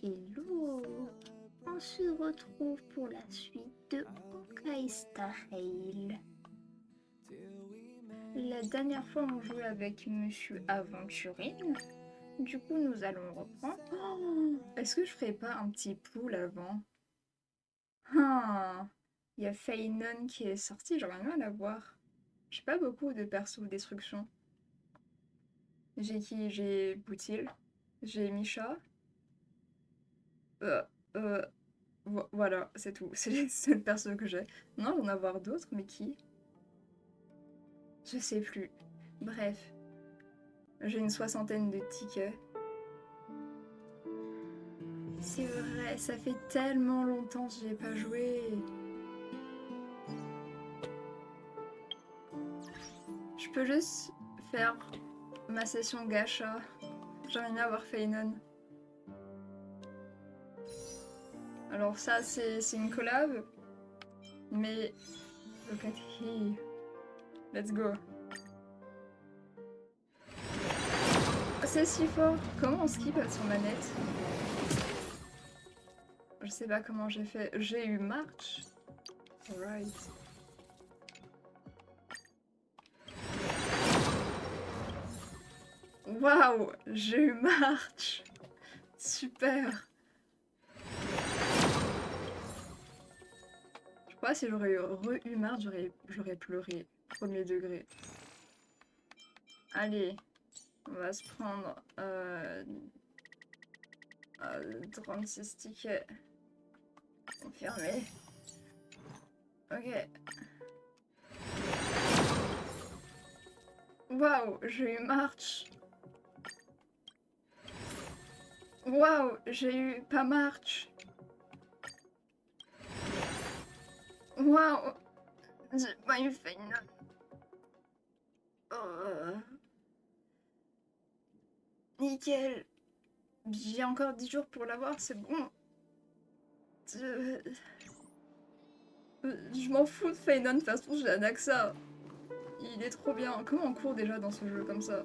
Hello, on se retrouve pour la suite de Honkai Style. La dernière fois on jouait avec Monsieur Aventurine, du coup nous allons reprendre. Oh, est-ce que je ferais pas un petit pool avant? Il y a Feynon qui est sorti, j'aimerais bien la voir. J'ai pas beaucoup de perso destruction. J'ai qui? J'ai Boutil, j'ai Misha. Euh, euh, Voilà, c'est tout. C'est les seuls persos que j'ai. Non, j'en avoir d'autres, mais qui? Je sais plus. Bref, j'ai une soixantaine de tickets. C'est vrai, ça fait tellement longtemps que j'y ai pas joué. Je peux juste faire ma session gacha. J'aimerais bien avoir Feynon. Alors ça, c'est une collab. Mais... Look at here. Let's go. C'est si fort. Comment on skip à son manette? Je sais pas comment j'ai fait. J'ai eu March. Alright. Waouh, j'ai eu March. Super. Je crois que si j'aurais eu March, j'aurais pleuré. Premier degré. Allez, on va se prendre 36 tickets. Confirmé. Ok. Waouh, j'ai eu March. Waouh, j'ai eu pas March. Waouh, j'ai pas eu Feynon. Nickel. J'ai encore 10 jours pour l'avoir, c'est bon. Je m'en fous de Feynon, de toute façon j'ai un Axa. Il est trop bien. Comment on court déjà dans ce jeu comme ça?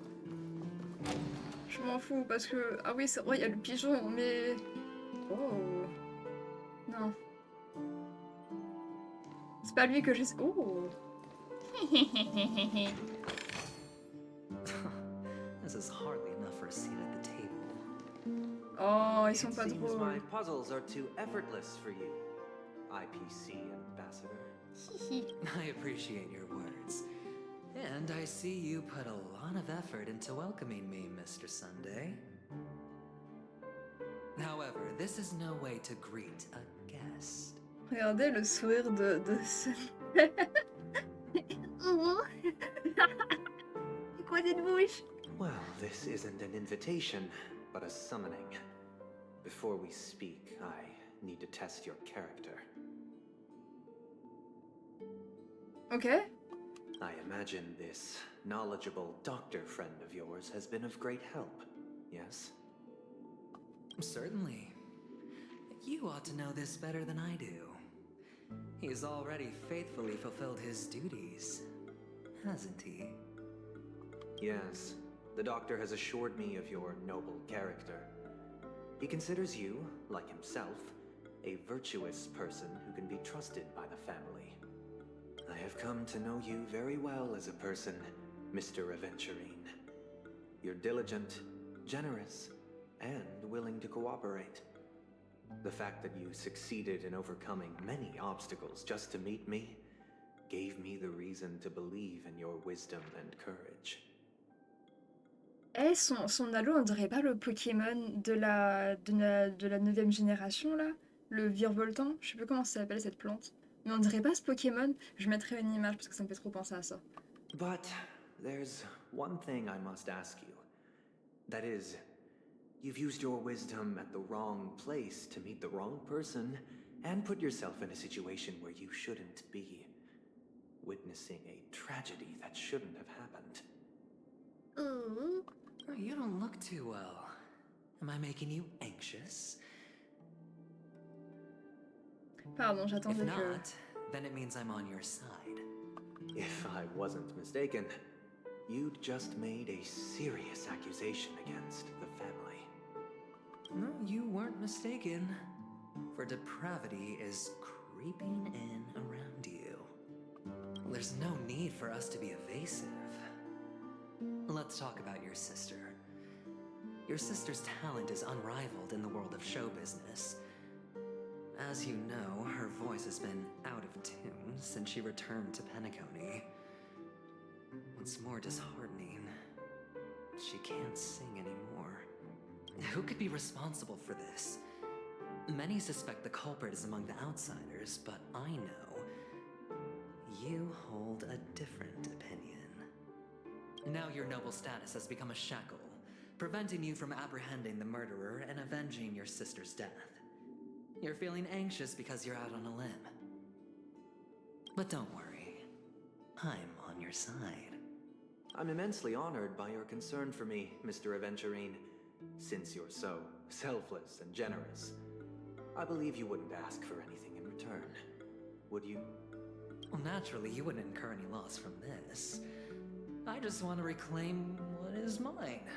Je m'en fous parce que... Ah oui, c'est vrai, il y a le pigeon, mais... Oh. Non. C'est pas lui que j'ai... Oh. This is hardly enough for a seat at the table. Oh, ils sont pas It seems drôles. my puzzles are too effortless for you, IPC ambassador. I appreciate your words. And I see you put a lot of effort into welcoming me, Mr. Sunday. However, this is no way to greet a guest. Regardez le sourire de ce... C'est quoi cette bouche? Well, this isn't an invitation, but a summoning. Before we speak, I need to test your character. Ok. I imagine this knowledgeable doctor friend of yours has been of great help, yes? Certainly. You ought to know this better than I do. He's already faithfully fulfilled his duties, hasn't he? Yes, the doctor has assured me of your noble character. He considers you, like himself, a virtuous person who can be trusted by the family. I have come to know you very well as a person, Mr. Aventurine. You're diligent, generous, and willing to cooperate. The fact that you succeeded in overcoming many obstacles just to meet me gave me the reason to believe in your wisdom and courage. Eh, son halo, on dirait pas le Pokémon de la 9ème génération, là? Le virevoltant? Je sais plus comment ça s'appelle, cette plante. Mais on dirait pas ce Pokémon. Je mettrai une image parce que ça me fait trop penser à ça. But there's one thing I must ask you. That is, you've used your wisdom at the wrong place to meet the wrong person and put yourself in a situation where you shouldn't be. Witnessing a tragedy that shouldn't have happened. You don't look too well. Am I making you anxious? Pardon, If j'attendais que... not, then it means I'm on your side. If I wasn't mistaken, you'd just made a serious accusation against the family. No, you weren't mistaken. For depravity is creeping in around you. There's no need for us to be evasive. Let's talk about your sister. Your sister's talent is unrivaled in the world of show business. As you know, her voice has been out of tune since she returned to Penacony. What's more disheartening, she can't sing anymore. Who could be responsible for this? Many suspect the culprit is among the outsiders, but I know you hold a different opinion. Now your noble status has become a shackle, preventing you from apprehending the murderer and avenging your sister's death. You're feeling anxious because you're out on a limb. But don't worry, I'm on your side. I'm immensely honored by your concern for me, Mr. Aventurine. Since you're so selfless and generous, I believe you wouldn't ask for anything in return, would you? Well, naturally, you wouldn't incur any loss from this. I just want to reclaim what is mine.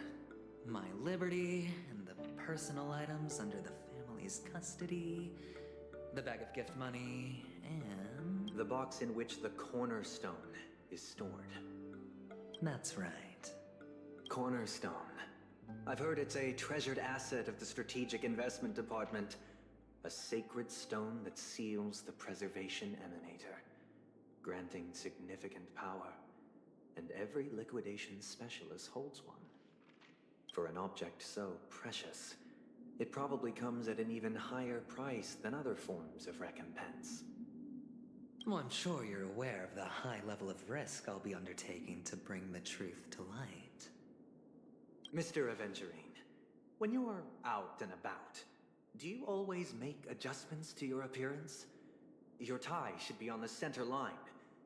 My liberty and the personal items under the family's custody, the bag of gift money, and... The box in which the cornerstone is stored. That's right. Cornerstone. I've heard it's a treasured asset of the Strategic Investment Department. A sacred stone that seals the Preservation Emanator, granting significant power. And every liquidation specialist holds one. For an object so precious, it probably comes at an even higher price than other forms of recompense. Well, I'm sure you're aware of the high level of risk I'll be undertaking to bring the truth to light. Mr. Aventurine, when you are out and about, do you always make adjustments to your appearance? Your tie should be on the center line.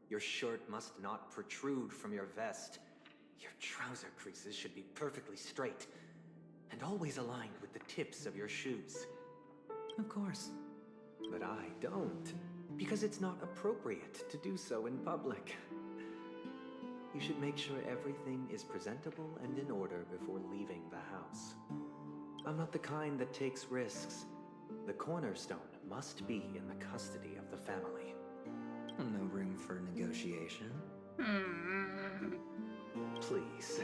Your shirt must not protrude from your vest. Your trouser creases should be perfectly straight, and always aligned with the tips of your shoes. Of course. But I don't, because it's not appropriate to do so in public. You should make sure everything is presentable and in order before leaving the house. I'm not the kind that takes risks. The cornerstone must be in the custody of the family. No room for negotiation. Please,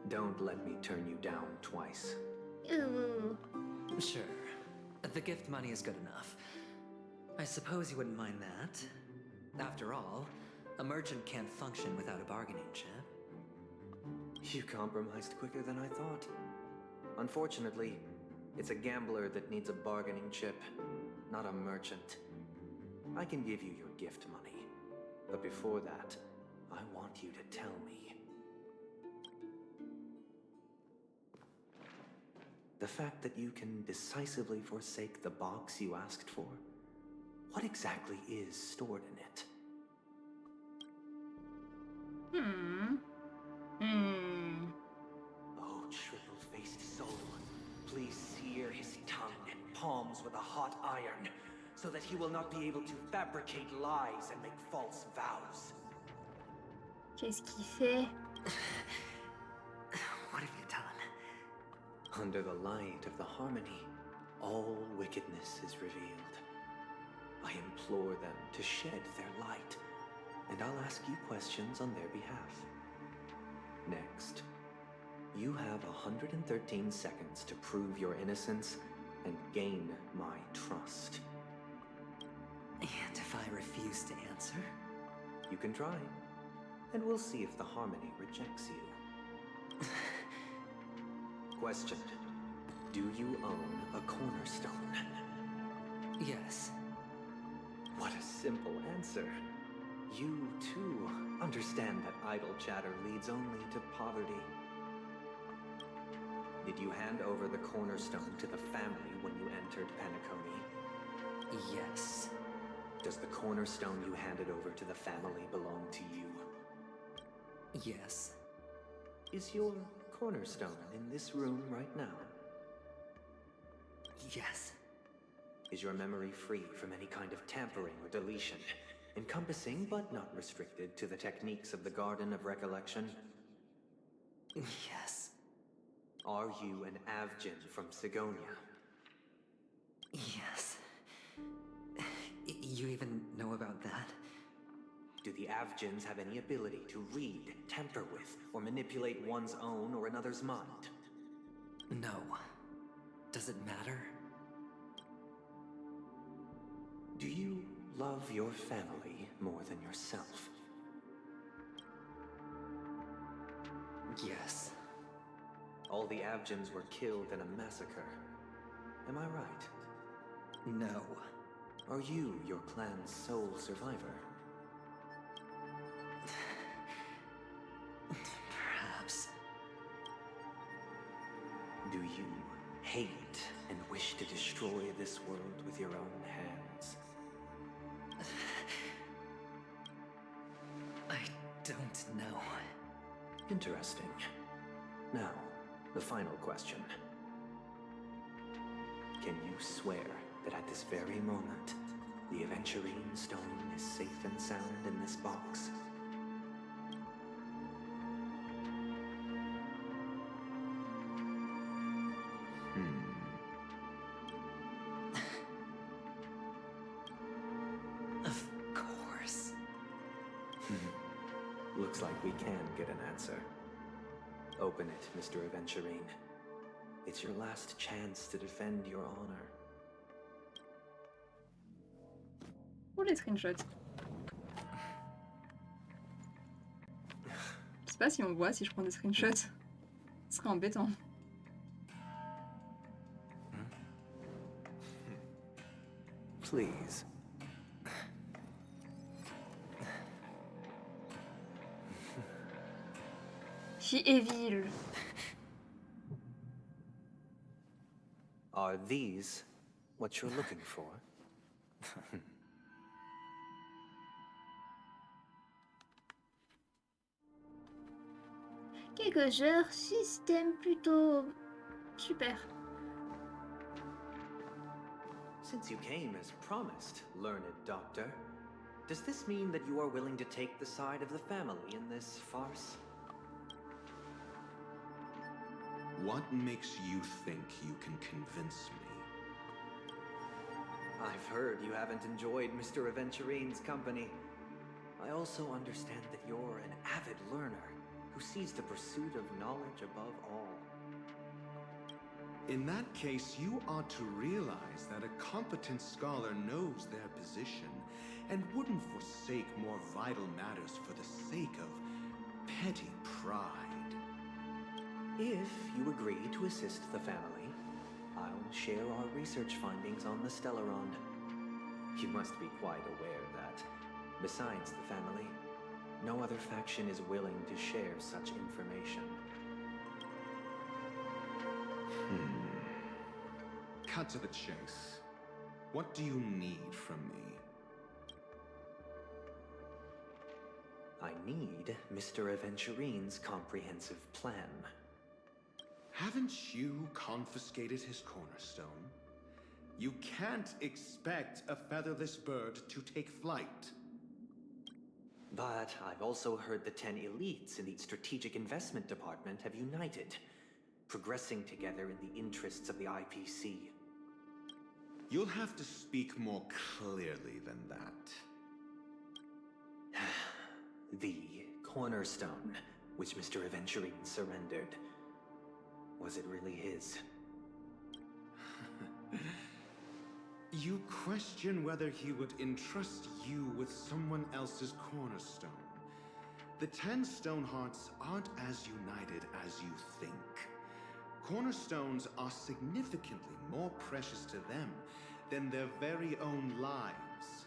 don't let me turn you down twice. Ooh. Sure. The gift money is good enough. I suppose you wouldn't mind that. After all, a merchant can't function without a bargaining chip. You compromised quicker than I thought. Unfortunately, it's a gambler that needs a bargaining chip, not a merchant. I can give you your gift money, but before that, I want you to tell me. The fact that you can decisively forsake the box you asked for, what exactly is stored in it? Oh, triple-faced soul, please sear his tongue and palms with a hot iron, so that he will not be able to fabricate lies and make false vows. Qu'est-ce qu'il fait? What have you done? Under the light of the harmony, all wickedness is revealed. I implore them to shed their light, and I'll ask you questions on their behalf. Next, you have 113 seconds to prove your innocence and gain my trust. And if I refuse to answer? You can try, and we'll see if the harmony rejects you. Question: do you own a cornerstone? Yes. What a simple answer. You, too, understand that idle chatter leads only to poverty. Did you hand over the cornerstone to the family when you entered Penacony? Yes. Does the cornerstone you handed over to the family belong to you? Yes. Is your cornerstone in this room right now? Yes. Is your memory free from any kind of tampering or deletion, encompassing but not restricted to the techniques of the Garden of Recollection? Yes. Are you an Avgin from Sigonia? Yes. You even know about that? Do the Avgins have any ability to read, tamper with, or manipulate one's own or another's mind? No. Does it matter? Do you love your family more than yourself? Yes. All the Avgins were killed in a massacre. Am I right? No. Are you your clan's sole survivor? Perhaps. Do you hate and wish to destroy this world with your own hands? I don't know. Interesting. Now, the final question. Can you swear that at this very moment, the Aventurine stone is safe and sound in this box? Of course. Looks like we can get an answer. Open it, Mr. Aventurine. It's your last chance to defend your honor. Pour les screenshots. Je sais pas si on voit si je prends des screenshots. Ce serait embêtant. Please. She evil. Are these what you're looking for? Quelques heures, système plutôt super. Since you came as promised, learned doctor, does this mean that you are willing to take the side of the family in this farce? What makes you think you can convince me? I've heard you haven't enjoyed Mr. Aventurine's company. I also understand that you're an avid learner who sees the pursuit of knowledge above all. In that case, you ought to realize that a competent scholar knows their position and wouldn't forsake more vital matters for the sake of petty pride. If you agree to assist the family, I'll share our research findings on the Stellarond. You must be quite aware that, besides the family, no other faction is willing to share such information. Cut to the chase. What do you need from me? I need Mr. Aventurine's comprehensive plan. Haven't you confiscated his cornerstone? You can't expect a featherless bird to take flight. But I've also heard the 10 elites in the Strategic Investment Department have united, progressing together in the interests of the IPC. You'll have to speak more clearly than that. The cornerstone, which Mr. Aventurine surrendered. Was it really his? You question whether he would entrust you with someone else's cornerstone. The 10 Stonehearts aren't as united as you think. Cornerstones are significantly more precious to them than their very own lives.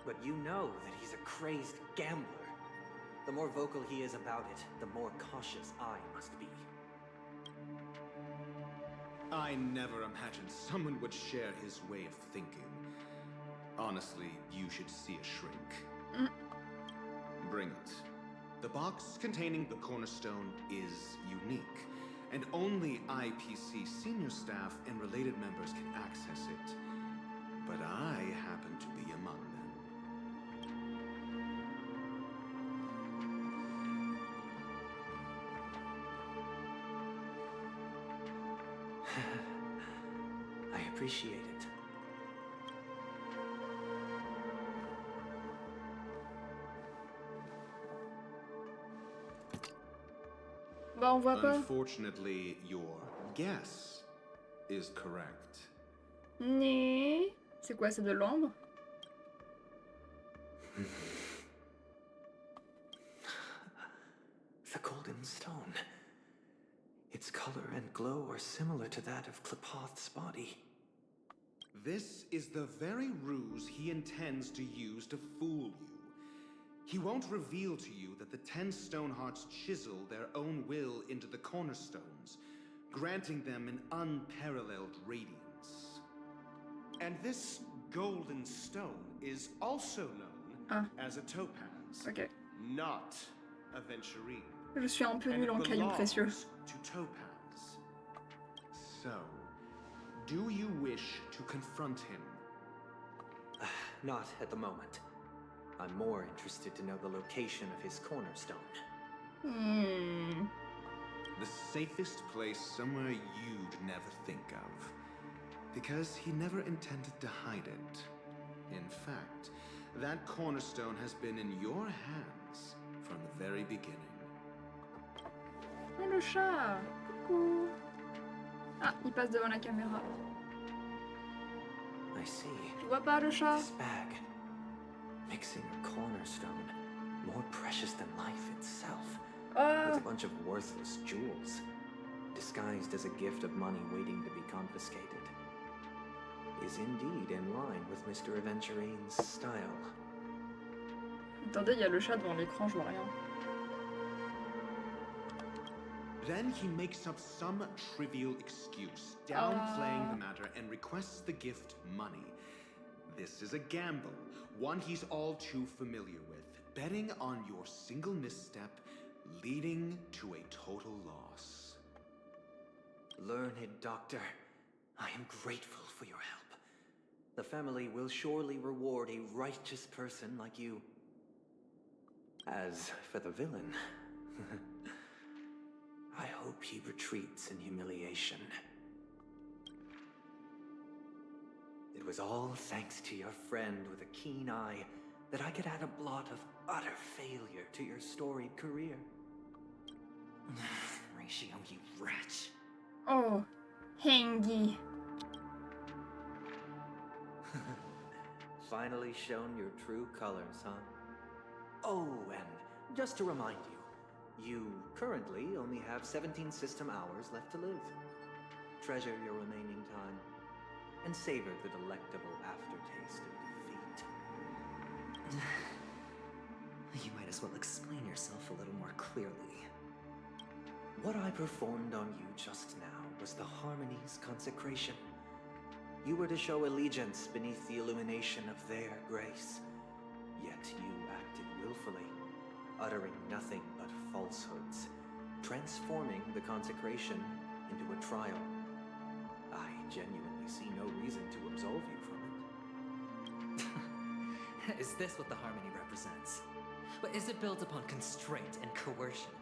But you know that he's a crazed gambler. The more vocal he is about it, the more cautious I must be. I never imagined someone would share his way of thinking. Honestly, you should see a shrink. Bring it. The box containing the cornerstone is unique, and only IPC senior staff and related members can access it. But I happen to be among them. appreciate it. Bah, on voit pas. Unfortunately, your guess is correct. Né. C'est quoi, c'est de l'ombre? The golden stone. Its color and glow are similar to that of Klepoth's body. This is the very ruse he intends to use to fool you. He won't reveal to you that the 10 Stonehearts chisel their own will into the cornerstones, granting them an unparalleled radiance. And this golden stone is also known as a topaz, not a venturine. Je suis un peu nul en cailloux précieux. To topaz. So, do you wish to confront him? Not at the moment. I'm more interested to know the location of his cornerstone. The safest place somewhere you'd never think of. Because he never intended to hide it. In fact, that cornerstone has been in your hands from the very beginning. Oh, le chat! Coucou! Ah, il passe devant la caméra. I see. Je vois pas le chat. This bag. Mixing a cornerstone. More precious than life itself. With a bunch of worthless jewels. Disguised as a gift of money waiting to be confiscated. Is indeed in line with Mr. Aventurine's style. Attendez, il y a le chat devant l'écran, je vois rien. Then he makes up some trivial excuse, downplaying the matter, and requests the gift money. This is a gamble, one he's all too familiar with, betting on your single misstep, leading to a total loss. Learned doctor, I am grateful for your help. The family will surely reward a righteous person like you. As for the villain, I hope he retreats in humiliation. It was all thanks to your friend with a keen eye that I could add a blot of utter failure to your storied career. Ratio, you wretch. Oh, Hengi. Finally shown your true colors, huh? Oh, and just to remind you, you currently only have 17 system hours left to live. Treasure your remaining time, and savor the delectable aftertaste of defeat. You might as well explain yourself a little more clearly. What I performed on you just now was the Harmony's consecration. You were to show allegiance beneath the illumination of their grace. Yet you acted willfully, uttering nothing but falsehoods, transforming the consecration into a trial. I genuinely see no reason to absolve you from it. Is this what the Harmony represents? But is it built upon constraint and coercion?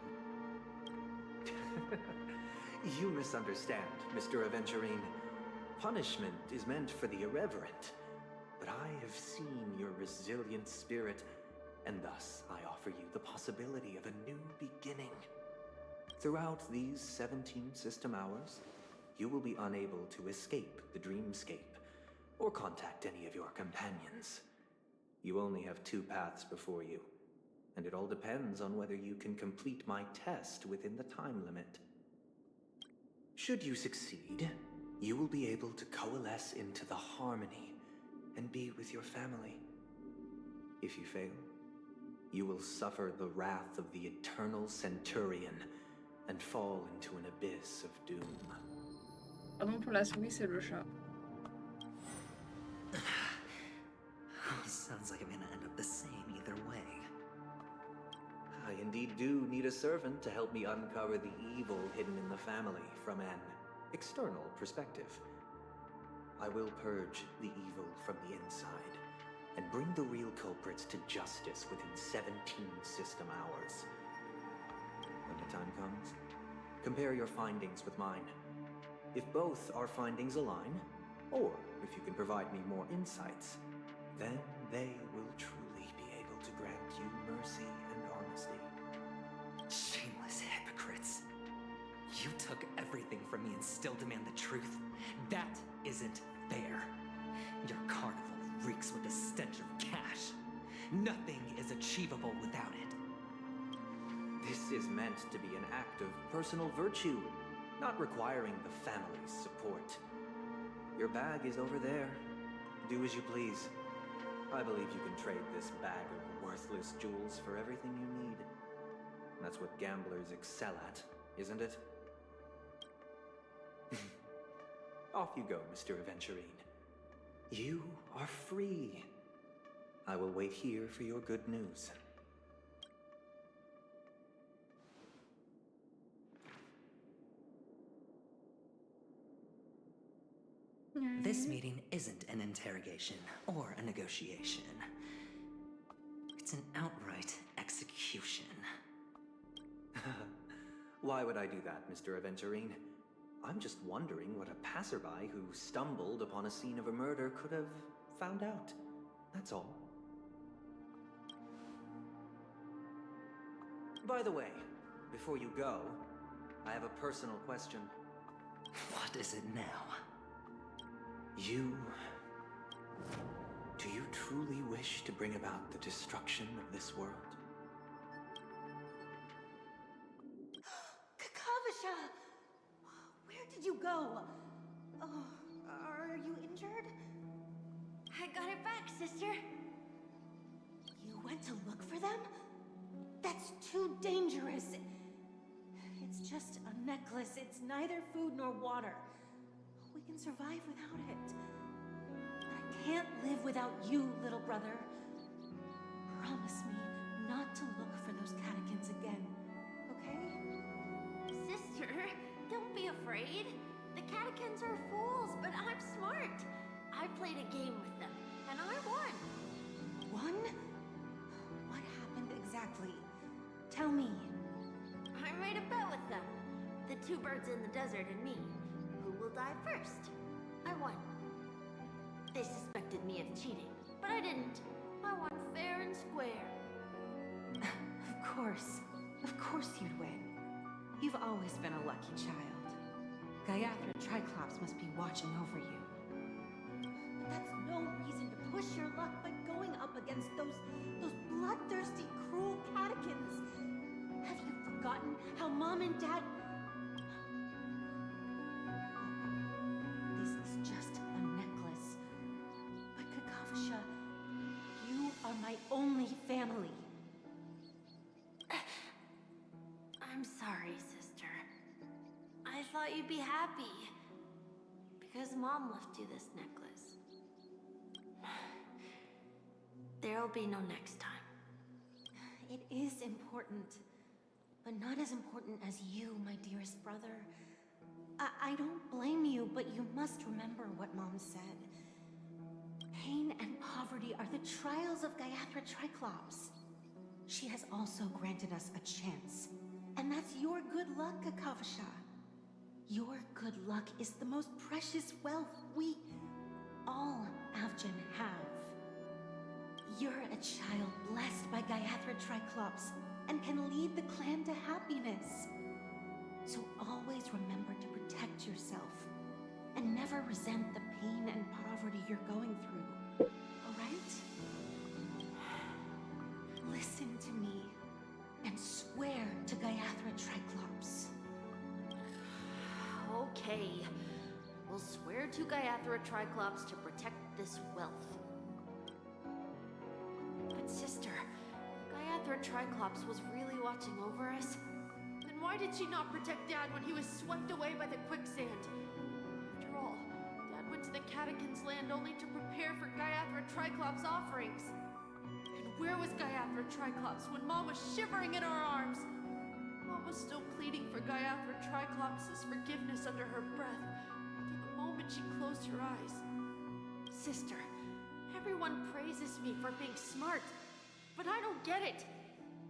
You misunderstand, Mr. Aventurine. Punishment is meant for the irreverent. But I have seen your resilient spirit, and thus I offer you the possibility of a new beginning. Throughout these 17 system hours, you will be unable to escape the dreamscape, or contact any of your companions. You only have 2 paths before you, and it all depends on whether you can complete my test within the time limit. Should you succeed, you will be able to coalesce into the Harmony and be with your family. If you fail, you will suffer the wrath of the Eternal Centurion and fall into an abyss of doom. Pardon pour la souris, c'est le chat. Sounds like I'm gonna end up the same either way. I indeed do need a servant to help me uncover the evil hidden in the family from an external perspective. I will purge the evil from the inside and bring the real culprits to justice within 17 system hours. When the time comes, compare your findings with mine. If both our findings align, Or if you can provide me more insights, then they will truly be able to grant you mercy and honesty. Shameless hypocrites. You took everything from me and still demand the truth. That isn't fair. Your carnival reeks with the stench of cash. Nothing is achievable without it. This is meant to be an act of personal virtue, not requiring the family's support. Your bag is over there. Do as you please. I believe you can trade this bag of worthless jewels for everything you need. That's what gamblers excel at, isn't it? Off you go, Mr. Aventurine. You are free. I will wait here for your good news. This meeting isn't an interrogation or a negotiation. It's an outright execution. Why would I do that, Mr. Aventurine? I'm just wondering what a passerby who stumbled upon a scene of a murder could have found out. That's all. By the way, before you go, I have a personal question. What is it now? Do you truly wish to bring about the destruction of this world? Kakavasha! Where did you go? Oh, are you injured? I got it back, sister. You went to look for them? That's too dangerous. It's just a necklace. It's neither food nor water. We can survive without it. But I can't live without you, little brother. Promise me not to look for those catechins again, okay? Sister, don't be afraid. The catechins are fools, but I'm smart. I played a game with them, and I won. Won? What happened exactly? Tell me. I made a bet with them. The two birds in the desert and me. Who will die first? I won. They suspected me of cheating, but I didn't. I won fair and square. Of course you'd win. You've always been a lucky child. Gaiathra Triclops must be watching over you. But that's no reason to push your luck by going up against those bloodthirsty, cruel catechins. Have you forgotten how Mom and Dad... This is just a necklace. But Kakavasha, you are my only family. I'm sorry, sister. I thought you'd be happy. Because Mom left you this necklace. There'll be no next time. It is important, but not as important as you, my dearest brother. I don't blame you, but you must remember what Mom said. Pain and poverty are the trials of Gaiathra Triclops. She has also granted us a chance. And that's your good luck, Kakavasha. Your good luck is the most precious wealth we, all Avgin, have. You're a child blessed by Gaiathra Triclops and can lead the clan to happiness. So always remember to protect yourself and never resent the pain and poverty you're going through. All right? Listen to me and swear to Gaiathra Triclops. Okay. We'll swear to Gaiathra Triclops to protect this wealth. But sister, if Gaiathra Triclops was really watching over us, then why did she not protect Dad when he was swept away by the quicksand? After all, Dad went to the Catechins' land only to prepare for Gaiathra Triclops' offerings. And where was Gaiathra Triclops when Mom was shivering in our arms? Mom was still pleading for Gaiathra Triclops' forgiveness under her breath, until the moment she closed her eyes. Sister, everyone praises me for being smart, but I don't get it.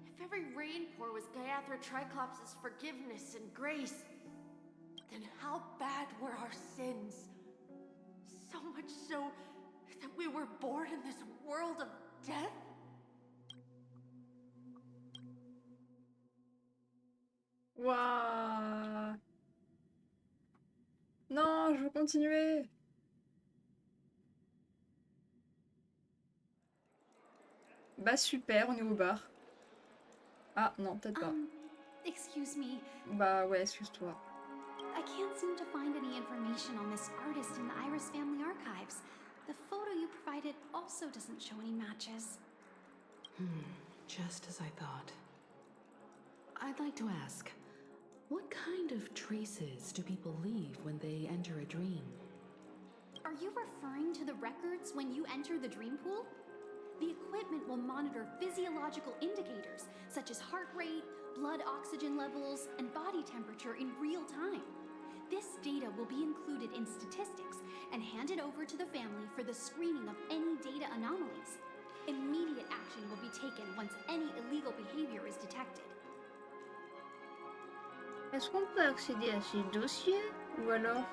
If every rainpour was Gaiathra Triclops' forgiveness and grace, then how bad were our sins? So much so that we were born in this world of death? Waouh. Non, je veux continuer. Bah super, on est au bar. Ah non, peut-être pas. Excuse me. Bah ouais, excuse-toi. I can't seem to find any information on this artist in the Iris family archives. The photo you provided also doesn't show any matches. Just as I thought. I'd like to ask, what kind of traces do people leave when they enter a dream? Are you referring to the records when you enter the dream pool? The equipment will monitor physiological indicators such as heart rate, blood oxygen levels, and body temperature in real time. This data will be included in statistics and handed over to the family for the screening of any data anomalies. Immediate action will be taken once any illegal behavior is detected. Est-ce qu'on peut accéder à ces dossiers? Ou alors...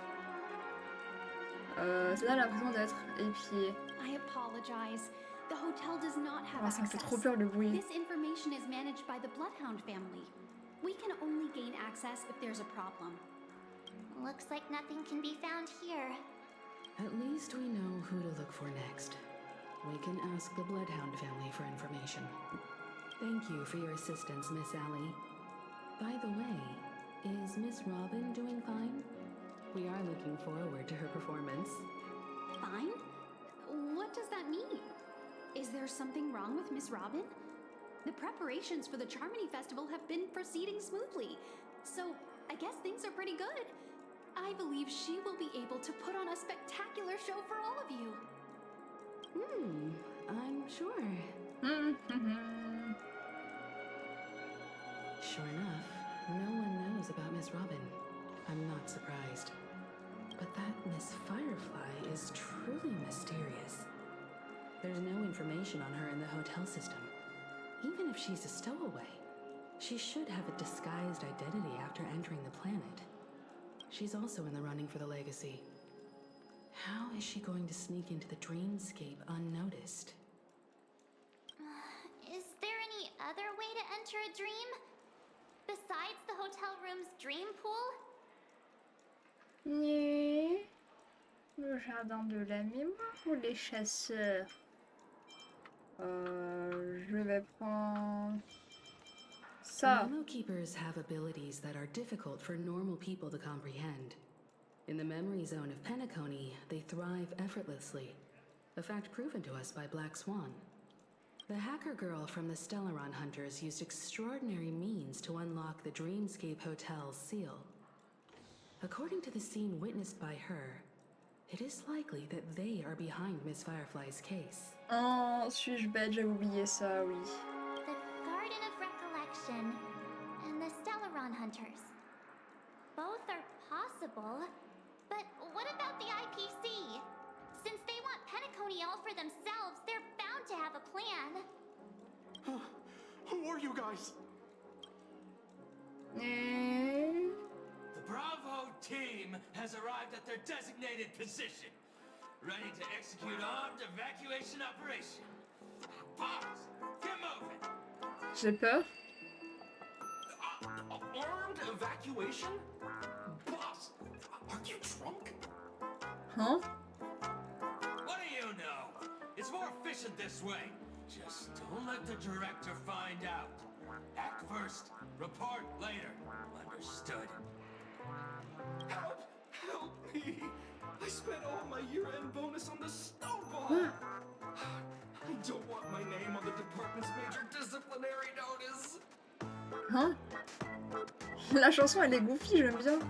ça a l'impression d'être épié. I apologize. The hotel does not have Oh, ça me fait access. trop peur le bruit. This information is managed by the Bloodhound family. We can only gain access if there's a problem. Looks like nothing can be found here. At least we know who to look for next. We can ask the Bloodhound family for information. Thank you for your assistance, Miss Allie. By the way, is Miss Robin doing fine? We are looking forward to her performance. Fine? What does that mean? Is there something wrong with Miss Robin? The preparations for the Charmony Festival have been proceeding smoothly, so I guess things are pretty good. I believe she will be able to put on a spectacular show for all of you. I'm sure. Sure enough, no one knows about Miss Robin. I'm not surprised. But that Miss Firefly is truly mysterious. There's no information on her in the hotel system. Even if she's a stowaway, she should have a disguised identity after entering the planet. She's also in the running for the legacy. How is she going to sneak into the dreamscape unnoticed? Is there any other way to enter a dream? Besides the hotel room's dream pool? Né. Le jardin de la mémoire ou les chasseurs? Je vais prendre ça. Memo keepers have abilities that are difficult for normal people to comprehend. In the memory zone of Penacony, they thrive effortlessly, a fact proven to us by Black Swan. The hacker girl from the Stellaron Hunters used extraordinary means to unlock the Dreamscape Hotel's seal. According to the scene witnessed by her, it is likely that they are behind Miss Firefly's case. Oh, suis-je bête, j'avais oublié ça, oui. The Garden of Recollection and the Stellaron Hunters. Both are possible, but what about the IPC? Since they want Penacony all for themselves, they're bound to have a plan. Who are you guys? Né. The Bravo team has arrived at their designated position, ready to execute armed evacuation operation. Boss, get moving! J'ai peur. Armed evacuation? Boss, are you drunk? Hein? What do you know? It's more efficient this way. Just don't let the director find out. Act first, report later. Understood? Help! Help me! I spent all my year-end bonus on the snowball! I don't want my name on the department's major disciplinary notice! Hein? La chanson elle est goofy, j'aime bien.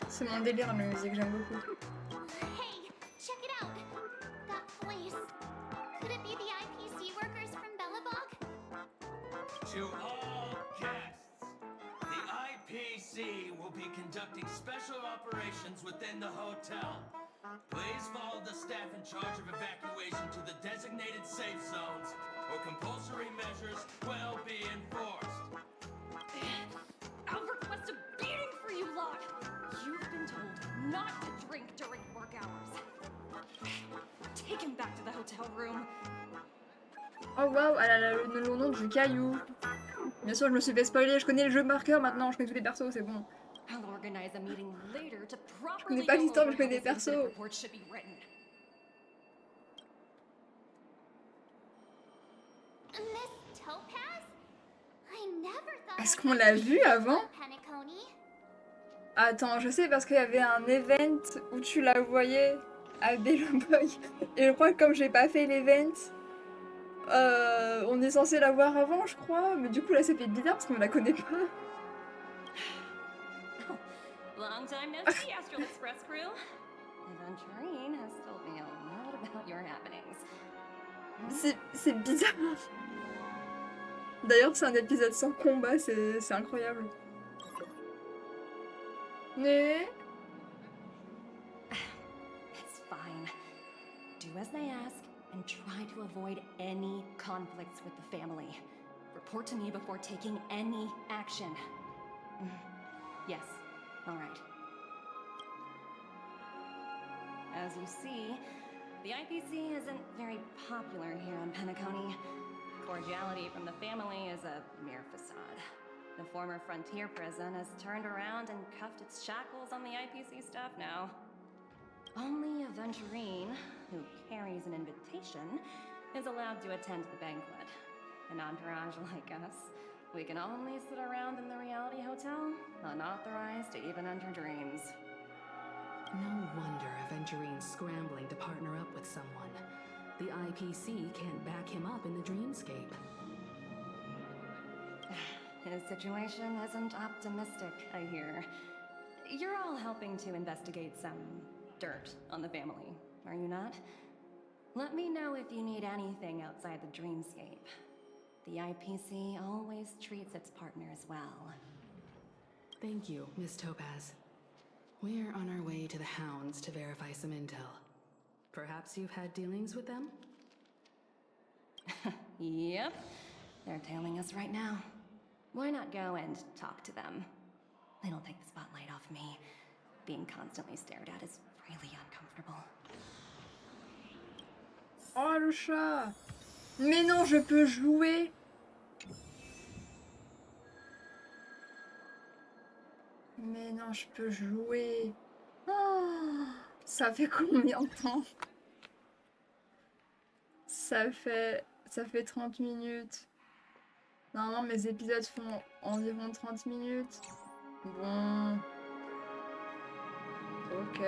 C'est mon délire la musique, j'aime beaucoup. Hey, check it out! That place. Could it be the IPC workers from Bellabog? To all guests, the IPC will be conducting special operations within the hotel. Please follow the staff in charge of evacuation to the designated safe zones, or compulsory measures will be enforced. I'll request a beating for you lot! You've been told not to drink during work him back to the hotel room. Oh waouh, elle a le nom du caillou. Bien sûr, je me suis fait spoiler, je connais le jeu par cœur maintenant, je connais tous les persos, c'est bon. I'll organize a meeting later to Je connais properly pas go l'histoire, mais over je how connais les this incident persos. report should be written. Miss Topaz? I never thought Est-ce I'd qu'on l'a find vu you avant? on Penacony. Attends, je sais parce qu'il y avait un event où tu la voyais à Boy. Et je crois que comme j'ai pas fait l'event, on est censé la voir avant, je crois. Mais du coup, là, ça fait bizarre parce qu'on la connaît pas. Long time no see, Astral Express crew. Aventurine has told me a lot about your happenings. C'est bizarre. D'ailleurs, c'est un épisode sans combat, c'est incroyable. Mais... It's fine. Do as they ask and try to avoid any conflicts with the family. Report to me before taking any action. Yes, all right. As you see, the IPC isn't very popular here on Penacony. Cordiality from the family is a mere facade. The former frontier prison has turned around and cuffed its shackles on the IPC staff now. Only Aventurine, who carries an invitation, is allowed to attend the banquet. An entourage like us, we can only sit around in the reality hotel, unauthorized to even enter dreams. No wonder Aventurine's scrambling to partner up with someone. The IPC can't back him up in the dreamscape. His situation isn't optimistic, I hear. You're all helping to investigate some dirt on the family, are you not? Let me know if you need anything outside the dreamscape. The IPC always treats its partners well. Thank you, Miss Topaz. We're on our way to the Hounds to verify some intel. Perhaps you've had dealings with them? Yep. They're tailing us right now. Why not go and talk to them? It'll take the spotlight off me. Being constantly stared at is really uncomfortable. Oh, le chat! Mais non, je peux jouer! Mais non, je peux jouer! Oh, ça fait combien de temps? Ça fait 30 minutes. Normalement, mes épisodes font environ 30 minutes. Bon. Ok.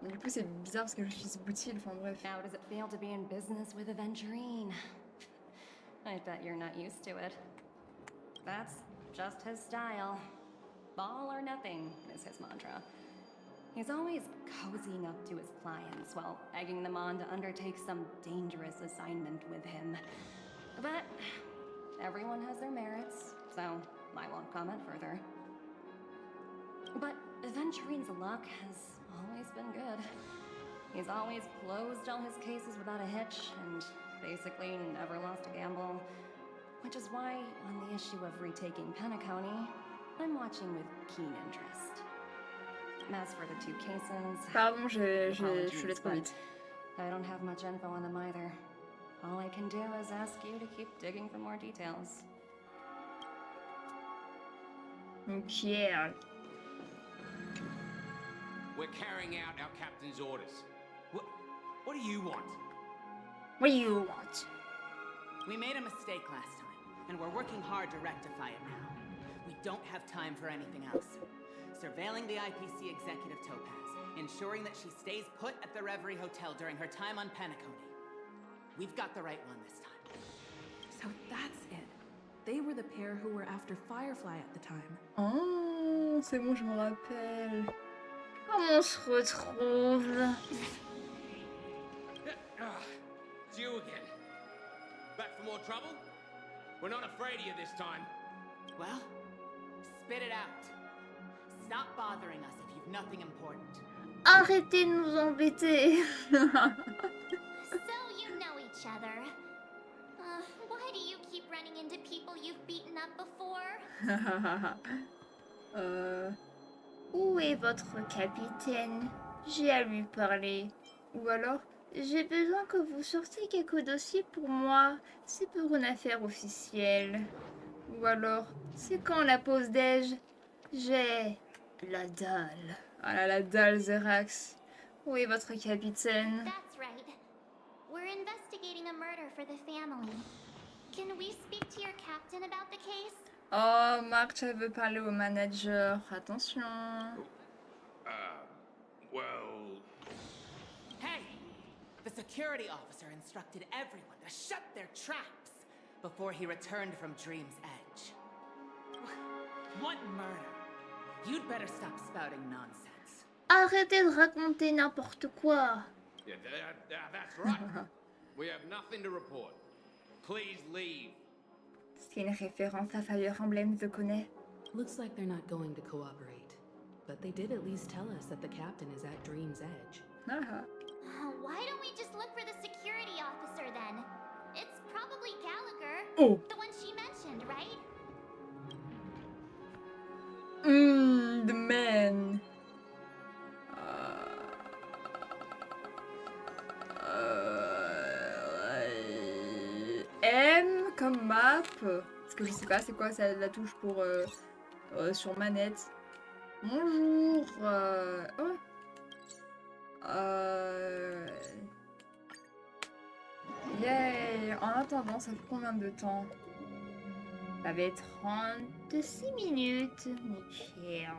Du coup, c'est bizarre parce que je suis Boutil, enfin bref. How does it feel to be in business with Aventurine? I bet you're not used to it. That's just his style. All or nothing is his mantra. He's always cozying up to his clients while egging them on to undertake some dangerous assignment with him. But everyone has their merits, so I won't comment further. But Aventurine's luck has always been good. He's always closed all his cases without a hitch and basically never lost a gamble. Which is why, on the issue of retaking Penacony, I'm watching with keen interest. As for the two cases... Pardon, je suis allée trop vite. I don't have much info on them either. All I can do is ask you to keep digging for more details. Ok. We're carrying out our captain's orders. What do you want? What do you want? We made a mistake last time, and we're working hard to rectify it now. We don't have time for anything else. Surveilling the IPC executive Topaz, ensuring that she stays put at the Reverie Hotel during her time on Penacony. We've got the right one this time. So that's it. They were the pair who were after Firefly at the time. Oh, c'est bon, je me rappelle. Comment on se retrouve? It's you again. Back for more trouble? We're not afraid of you this time. Well, spit it out. Stop bothering us if you've nothing important. Arrêtez de nous embêter. So you know each other. Why do you keep running into people you've beaten up before? Où est votre capitaine? J'ai à lui parler. Ou alors, J'ai besoin que vous sortiez quelques dossiers pour moi. C'est pour une affaire officielle. Ou alors, c'est quand la pause déj? J'ai la dalle. Ah là, la dalle, Zerax. Où est votre capitaine? That's right. We're investigating a murder for the family. Can we speak to your captain about the case? Oh, Marc, tu veux parler au manager. Attention. Well... Hey! The security officer instructed everyone to shut their traps before he returned from Dream's Edge. What murder? You'd better stop spouting nonsense. Arrêtez de raconter n'importe quoi. Yeah, that's right. We have nothing to report. Please leave. C'est une référence à Fire Emblem, je connais. Looks like they're not going to cooperate. But they did at least tell us that the captain is at Dream's Edge. Why don't we just look for the security officer then? It's probably Gallagher. Oh. The one she mentioned, right? The man. M comme map. Parce que je sais pas c'est quoi ça, la touche pour sur manette. Bonjour. Yay. En attendant, ça fait combien de temps? Ça va être 36 minutes. Nickel.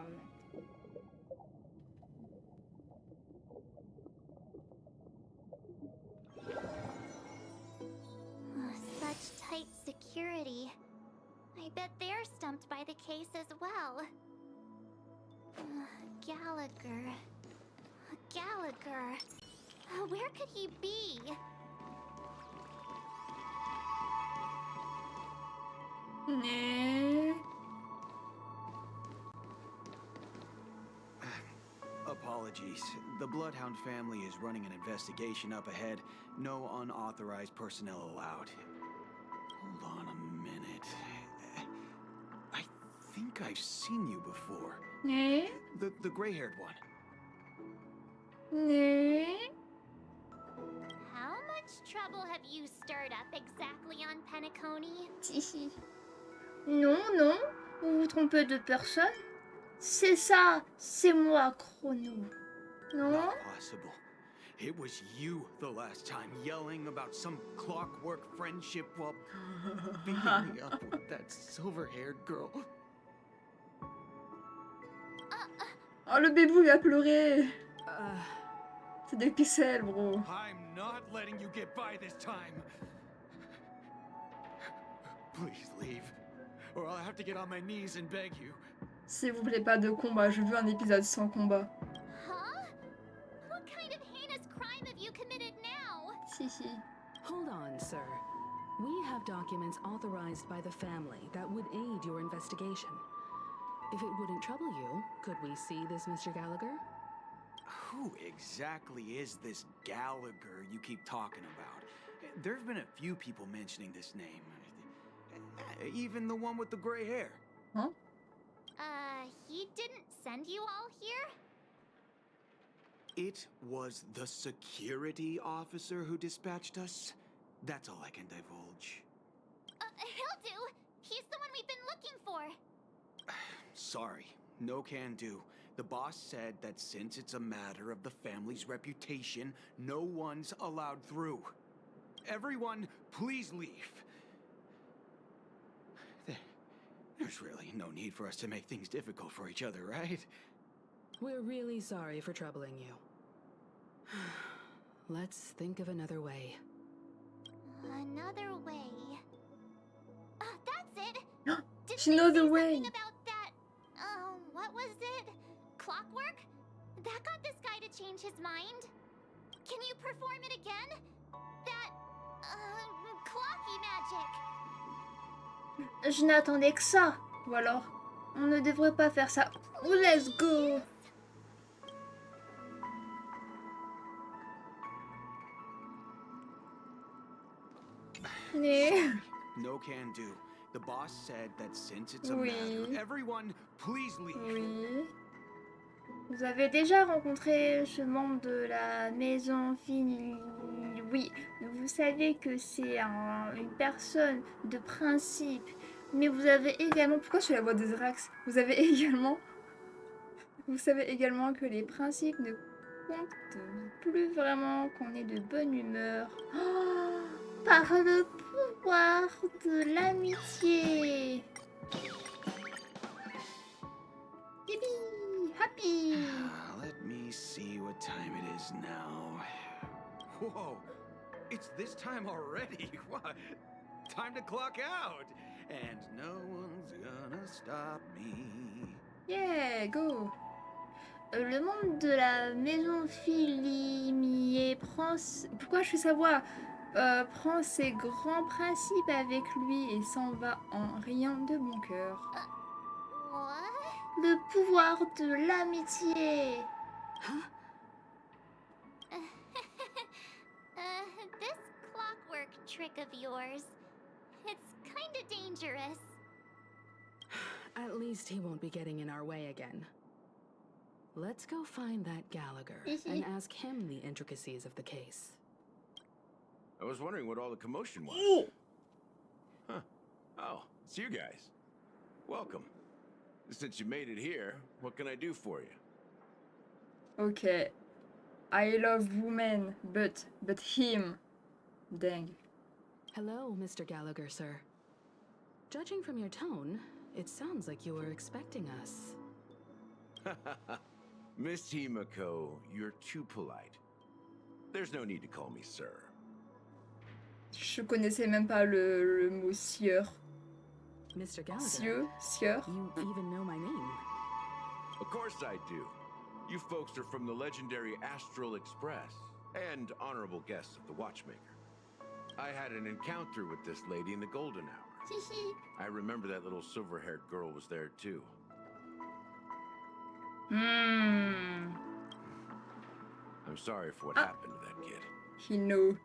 Such tight security. I bet they're stumped by the case as well. Gallagher. Gallagher. Where could he be? Apologies. The Bloodhound family is running an investigation up ahead. No unauthorized personnel allowed. Hold on a minute. I think I've seen you before. The gray-haired one. How much trouble have you stirred up exactly on Penacony? Non, non, vous vous trompez de personne. C'est ça, c'est moi, Chrono. Non? Not possible. It was you the last time, yelling about some clockwork friendship while beating me up with that silver-haired girl. Oh, le bébou, il a pleuré. C'est des pixels, bro. I'm not letting you get by this time. Please leave, or I'll have to get on my knees and beg you. S'il vous plaît, pas de combat. Je veux un épisode sans combat. Huh? What kind of heinous crime have you committed now? Si. Hold on, sir. We have documents authorized by the family that would aid your investigation. If it wouldn't trouble you, could we see this Mr. Gallagher? Who exactly is this Gallagher you keep talking about? There have been a few people mentioning this name. Even the one with the gray hair. Huh? He didn't send you all here? It was the security officer who dispatched us. That's all I can divulge. He'll do. He's the one we've been looking for. Sorry, no can do. The boss said that since it's a matter of the family's reputation, no one's allowed through. Everyone, please leave. There's really no need for us to make things difficult for each other, right? We're really sorry for troubling you. Let's think of another way. Another way. That's it! She knows the way! Something about that... what was it? Clockwork? That got this guy to change his mind? Can you perform it again? That... clocky magic! Je n'attendais que ça. Ou alors, on ne devrait pas faire ça. Oh, let's go! No can do. The boss said that since it's a matter, everyone, please leave. Vous avez déjà rencontré ce membre de la maison fille? Oui, vous savez que c'est une personne de principe. Mais vous avez également... Pourquoi je fais la voix de Zerax? Vous avez également... Vous savez également que les principes ne comptent plus vraiment, qu'on est de bonne humeur. Oh, par le pouvoir de l'amitié. Yippee! Happy! Let me see what time it is now. Whoa, it's this time already. What? Time to clock out. And no one's gonna stop me. Yeah, go! Le membre de la maison Philimier prend... Pourquoi je fais sa voix? Prend ses grands principes avec lui et s'en va en riant de bon cœur. What? Le pouvoir de l'amitié. Huh? This clockwork trick of yours, it's kinda dangerous. At least he won't be getting in our way again. Let's go find that Gallagher and ask him the intricacies of the case. I was wondering what all the commotion was. Huh. Oh, it's you guys. Welcome. Since you made it here, what can I do for you? Okay. I love women, but him. Dang. Hello, Mr. Gallagher, sir. Judging from your tone, it sounds like you were expecting us. Miss Himiko, you're too polite. There's no need to call me sir. Je connaissais même pas le mot sieur. Mr. Gallagher, sieur. You even know my name. Of course I do. You folks are from the legendary Astral Express and honorable guests of the Watchmaker. I had an encounter with this lady in the golden hour. I remember that little silver-haired girl was there too. I'm sorry for what happened to that kid. He know.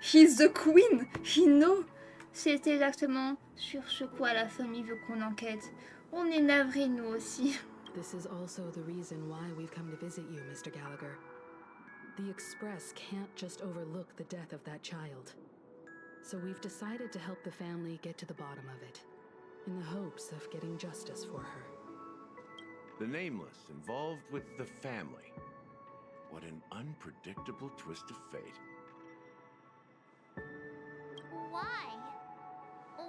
He's the queen. He know. C'est exactement sur ce quoi la famille veut qu'on enquête. On est navrés nous aussi. This is also the reason why we've come to visit you, Mr. Gallagher. The Express can't just overlook the death of that child. So we've decided to help the family get to the bottom of it, in the hopes of getting justice for her. The Nameless involved with the family. What an unpredictable twist of fate. Why?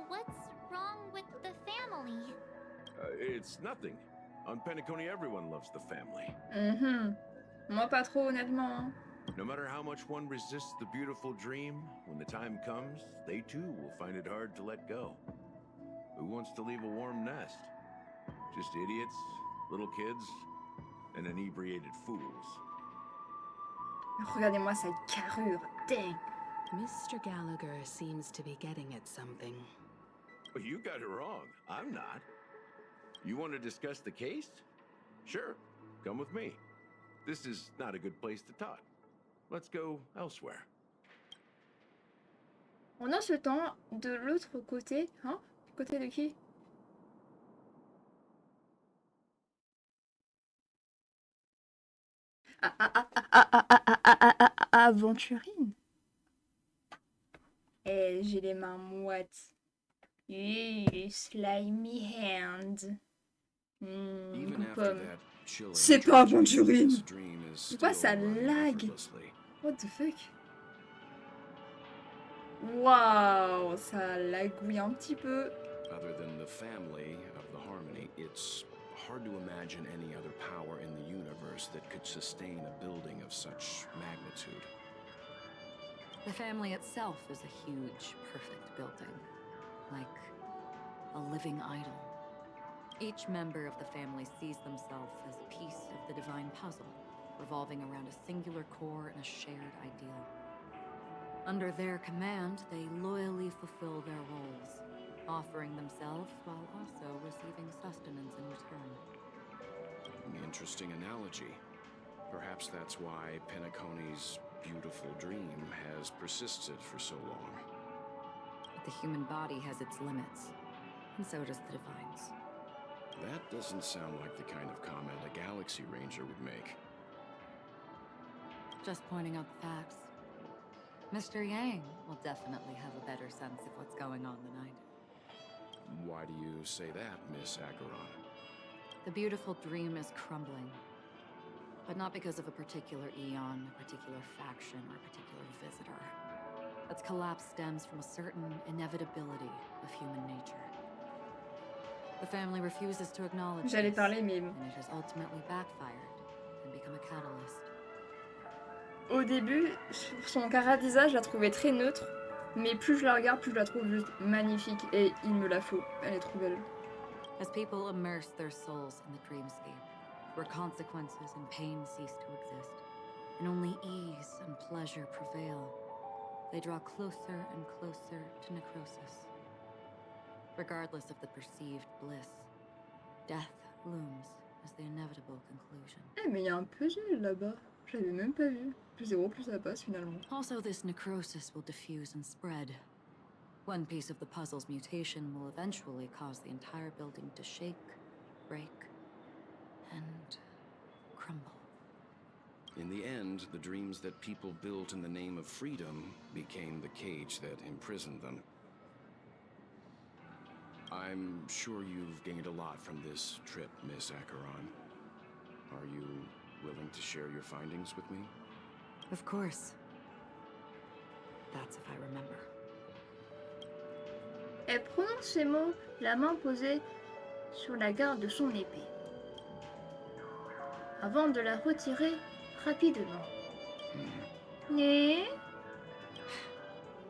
What's wrong with the family? It's nothing. On Penacony, everyone loves the family. Moi pas trop honnêtement. Hein. No matter how much one resists the beautiful dream, when the time comes, they too will find it hard to let go. Who wants to leave a warm nest? Just idiots, little kids, and inebriated fools. Regardez-moi sa carrure, dang. Mr. Gallagher seems to be getting at something. Well, you got it wrong. I'm not. You want to discuss the case? Sure, come with me. This is not a good place to talk. Let's go elsewhere. Pendant ce temps, de l'autre côté, hein? Côté de qui? Aventurine. Eh, j'ai les mains moites. Slimy hand. C'est pas Aventurine. Pourquoi ça lag? What the fuck? Waouh, ça lagouille un petit peu. Other than the family of the Harmony, it's hard to imagine any other power in the universe that could sustain a building of such magnitude. The family itself is a huge, perfect building, like a living idol. Each member of the family sees themselves as a piece of the divine puzzle, revolving around a singular core and a shared ideal. Under their command, they loyally fulfill their roles, offering themselves while also receiving sustenance in return. An interesting analogy. Perhaps that's why Penacony's beautiful dream has persisted for so long. But the human body has its limits, and so does the divine's. That doesn't sound like the kind of comment a Galaxy Ranger would make. Just pointing out the facts. Mr. Yang will definitely have a better sense of what's going on than I do. Why do you say that, Miss Acheron? The beautiful dream is crumbling. But not because of a particular eon, a particular faction, or a particular visitor. Its collapse stems from a certain inevitability of human nature. The family refuses to acknowledge J'allais this, parler, mais... and it has ultimately backfired and become a catalyst. Au début, son chara-design, je la trouvais très neutre. Mais plus je la regarde, plus je la trouve juste magnifique. Et il me la faut. Elle est trop belle. As people immerse their souls in the dreamscape, where consequences and pain cease to exist, and only ease and pleasure prevail, they draw closer and closer to necrosis. Regardless of the perceived bliss, death looms as the inevitable conclusion. Eh, mais il y a un puzzle là-bas. Je l'avais même pas vu. Plus 0, plus ça passe finalement. Also, this necrosis will diffuse and spread. One piece of the puzzle's mutation will eventually cause the entire building to shake, break, and crumble. In the end, the dreams that people built in the name of freedom became the cage that imprisoned them. I'm sure you've gained a lot from this trip, Miss Acheron. Are you willing to share your findings with me? Of course. That's if I remember. Elle prononce ces mots, la main posée sur la garde de son épée, avant de la retirer rapidement. Mais...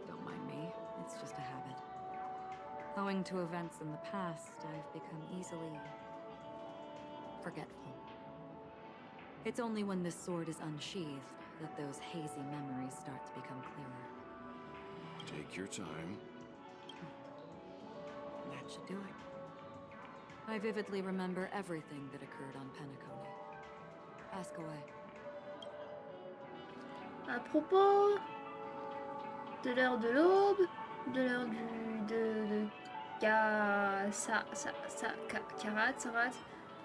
Don't mind me, it's just a habit. Owing to events in the past, I've become easily forgetful. It's only when this sword is unsheathed that those hazy memories start to become clearer. Take your time. That should do it. I vividly remember everything that occurred on Penacony. Ask away. À propos de l'heure de l'aube, de l'heure Sarat,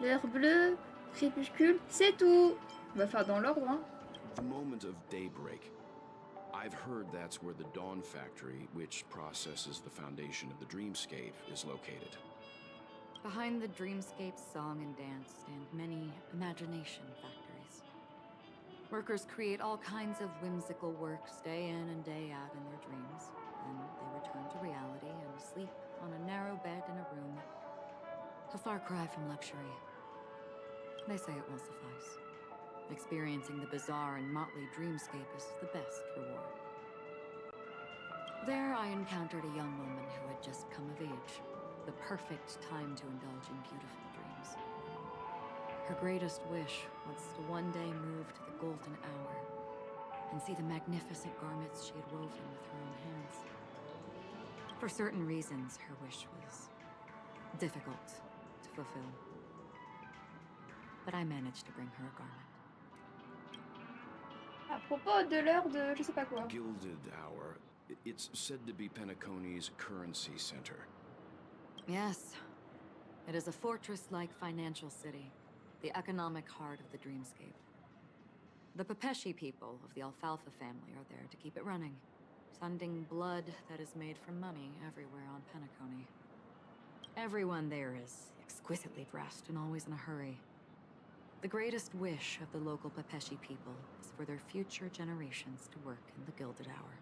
l'heure bleue, crépuscule, c'est tout. On va faire dans l'ordre, hein. The moment of daybreak. I've heard that's where the Dawn Factory, which processes the foundation of the dreamscape, is located. Behind the dreamscape's song and dance stand many imagination factories. Workers create all kinds of whimsical works day in and day out in their dreams. Then they return to reality and sleep on a narrow bed in a room. A far cry from luxury. They say it will suffice. Experiencing the bizarre and motley dreamscape is the best reward. There I encountered a young woman who had just come of age. The perfect time to indulge in beautiful dreams. Her greatest wish was to one day move to the golden hour and see the magnificent garments she had woven with her own hands. For certain reasons, her wish was difficult to fulfill. But I managed to bring her a garment. À propos de l'heure de je sais pas quoi. Gilded Hour. It's said to be Penacony's currency center. Yes. It is a fortress-like financial city, the economic heart of the dreamscape. The Pepeshi people of the Alfalfa family are there to keep it running, sending blood that is made from money everywhere on Penacony. Everyone there is exquisitely dressed and always in a hurry. The greatest wish of the local Pepeshi people is for their future generations to work in the Gilded Hour.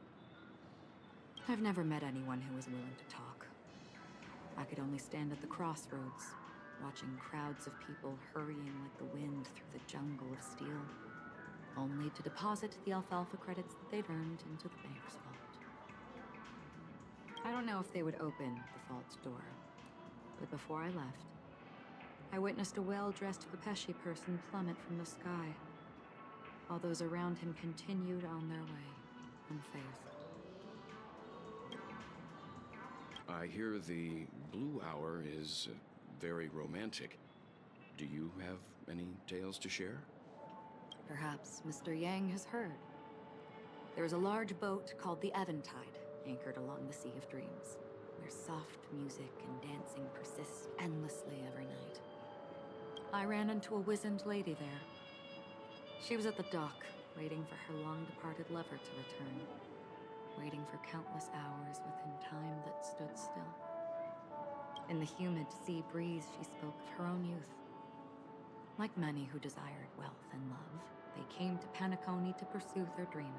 I've never met anyone who was willing to talk. I could only stand at the crossroads, watching crowds of people hurrying like the wind through the jungle of steel, only to deposit the alfalfa credits that they'd earned into the bank's vault. I don't know if they would open the vault's door, but before I left, I witnessed a well-dressed Pepeshi person plummet from the sky, while those around him continued on their way, unfazed. I hear the Blue Hour is very romantic. Do you have any tales to share? Perhaps Mr. Yang has heard. There is a large boat called the Eventide, anchored along the Sea of Dreams, where soft music and dancing persist endlessly every night. I ran into a wizened lady there. She was at the dock, waiting for her long-departed lover to return. Waiting for countless hours within time that stood still. In the humid sea breeze, she spoke of her own youth. Like many who desired wealth and love, they came to Penacony to pursue their dreams.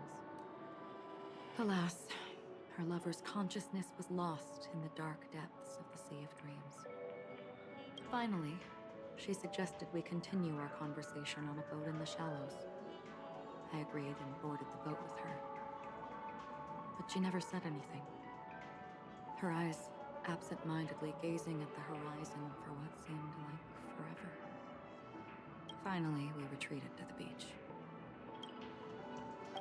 Alas, her lover's consciousness was lost in the dark depths of the Sea of Dreams. Finally, she suggested we continue our conversation on a boat in the shallows. I agreed and boarded the boat with her. But she never said anything. Her eyes absent-mindedly gazing at the horizon for what seemed like forever. Finally, we retreated to the beach.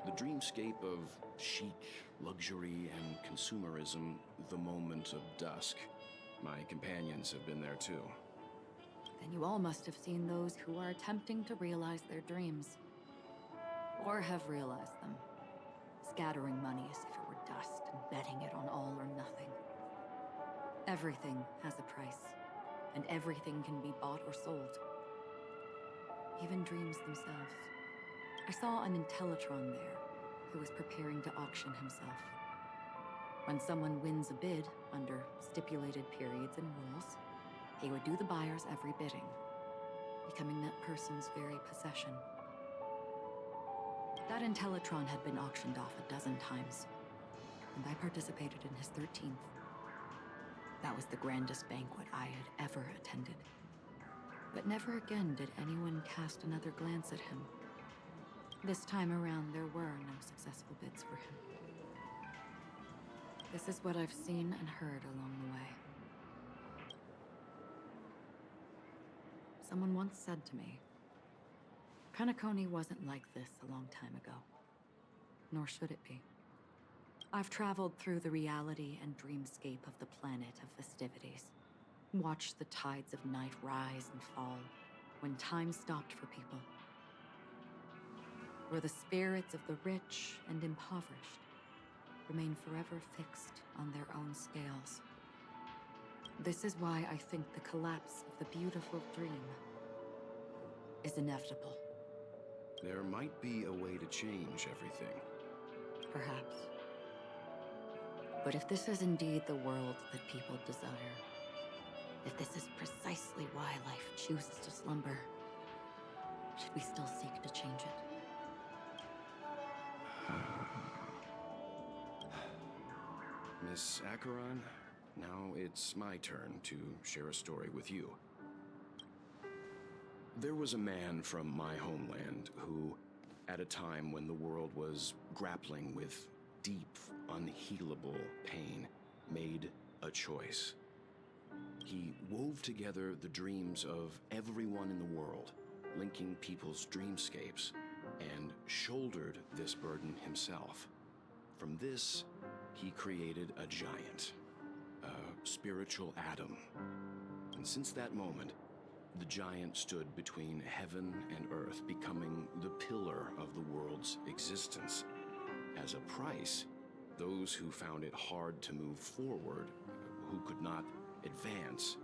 The dreamscape of chic, luxury, and consumerism, the moment of dusk. My companions have been there too. Then you all must have seen those who are attempting to realize their dreams. Or have realized them. Scattering money as if it were dust and betting it on all or nothing. Everything has a price, and everything can be bought or sold. Even dreams themselves. I saw an Intellitron there, who was preparing to auction himself. When someone wins a bid under stipulated periods and rules, he would do the buyer's every bidding, becoming that person's very possession. That Intellitron had been auctioned off a dozen times, and I participated in his 13th. That was the grandest banquet I had ever attended. But never again did anyone cast another glance at him. This time around, there were no successful bids for him. This is what I've seen and heard along the way. Someone once said to me, Penacony wasn't like this a long time ago. Nor should it be. I've traveled through the reality and dreamscape of the planet of festivities. Watched the tides of night rise and fall when time stopped for people. Where the spirits of the rich and impoverished remain forever fixed on their own scales. This is why I think the collapse of the beautiful dream is inevitable. There might be a way to change everything. Perhaps. But if this is indeed the world that people desire, if this is precisely why life chooses to slumber, should we still seek to change it? Miss Acheron, now it's my turn to share a story with you. There was a man from my homeland who, at a time when the world was grappling with deep, unhealable pain, made a choice. He wove together the dreams of everyone in the world, linking people's dreamscapes, and shouldered this burden himself. From this, he created a giant, a spiritual atom. And since that moment, the giant stood between heaven and earth, becoming the pillar of the world's existence. As a price, those who found it hard to move forward, who could not advance,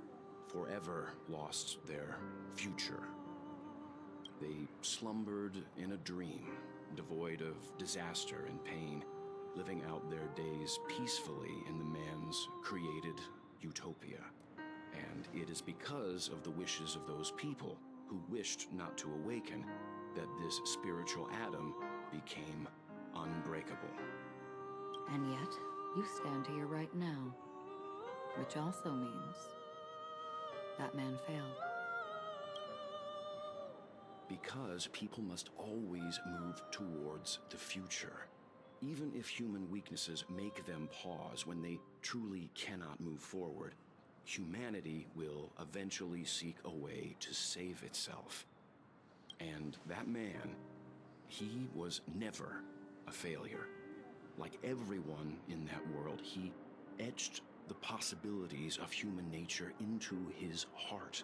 forever lost their future. They slumbered in a dream, devoid of disaster and pain, living out their days peacefully in the man's created utopia. And it is because of the wishes of those people who wished not to awaken that this spiritual atom became unbreakable. And yet, you stand here right now, which also means that man failed. Because people must always move towards the future. Even if human weaknesses make them pause when they truly cannot move forward, humanity will eventually seek a way to save itself. And that man, he was never a failure. Like everyone in that world, he etched the possibilities of human nature into his heart.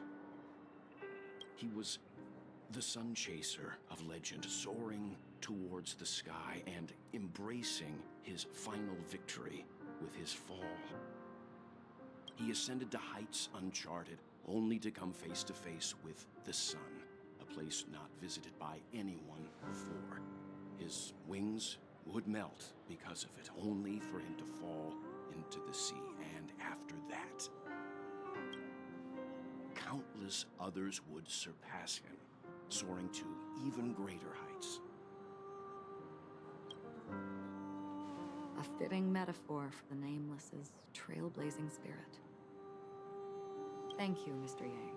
He was the sun chaser of legend, soaring towards the sky and embracing his final victory with his fall. He ascended to heights uncharted, only to come face to face with the sun, a place not visited by anyone before. His wings would melt because of it, only for him to fall into the sea. And after that, countless others would surpass him, soaring to even greater heights. A fitting metaphor for the Nameless's trailblazing spirit. Thank you, Mr. Yang.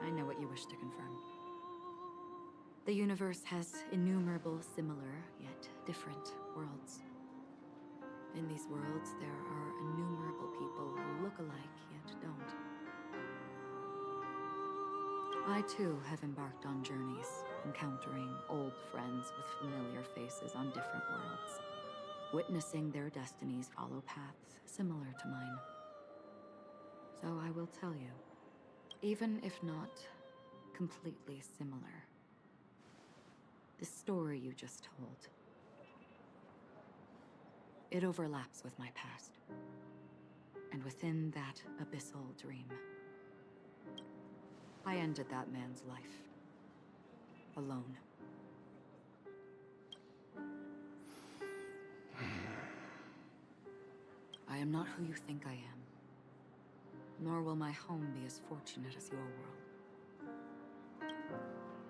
I know what you wish to confirm. The universe has innumerable similar, yet different worlds. In these worlds, there are innumerable people who look alike, yet don't. I too have embarked on journeys, encountering old friends with familiar faces on different worlds, witnessing their destinies follow paths similar to mine. So I will tell you, even if not completely similar, the story you just told, it overlaps with my past, and within that abyssal dream, I ended that man's life, alone. I am not who you think I am, nor will my home be as fortunate as your world.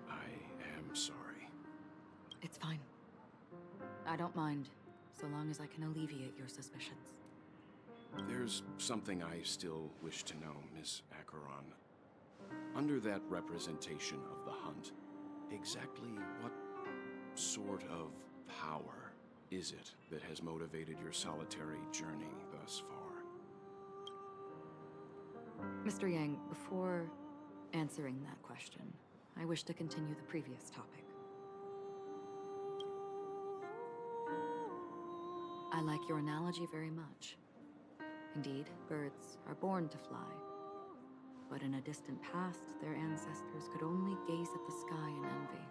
I am sorry. It's fine. I don't mind, so long as I can alleviate your suspicions. There's something I still wish to know, Miss Acheron. Under that representation of the hunt, exactly what sort of power is it that has motivated your solitary journey thus far? Mr. Yang, before answering that question, I wish to continue the previous topic. I like your analogy very much. Indeed, birds are born to fly. But in a distant past, their ancestors could only gaze at the sky in envy.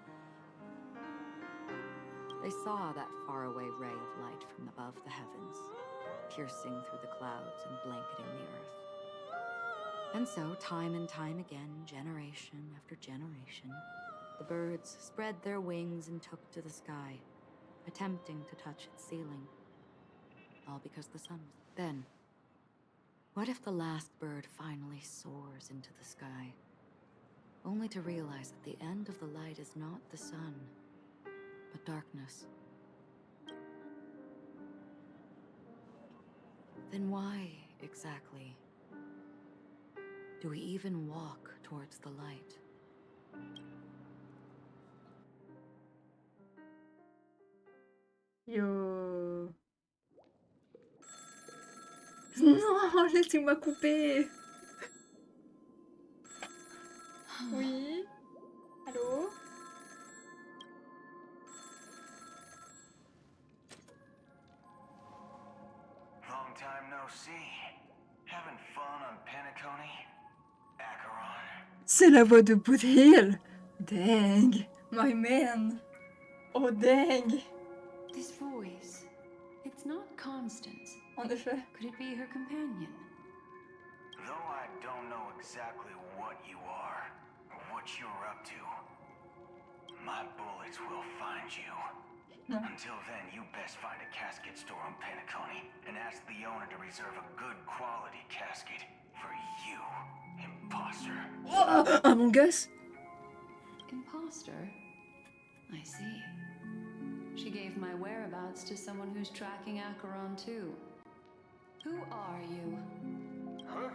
They saw that faraway ray of light from above the heavens, piercing through the clouds and blanketing the earth. And so, time and time again, generation after generation, the birds spread their wings and took to the sky, attempting to touch its ceiling. All because the sun was... Then, what if the last bird finally soars into the sky, only to realize that the end of the light is not the sun, but darkness? Then why, exactly, do we even walk towards the light? Yo. Non, laissez-moi couper. Oui. Allô? Long time no see. Having fun on Penacony? Acheron? C'est la voix de QU'IL. Dang. My man. Oh, dang. This voice, it's not Constance. En effet. Could it be her companion? Though I don't know exactly what you are, or what you're up to, my bullets will find you. No. Until then, you best find a casket store on Penacony and ask the owner to reserve a good quality casket for you, imposter. Oh, Among Us. Imposter? I see. She gave my whereabouts to someone who's tracking Acheron too. Who are you? Huh?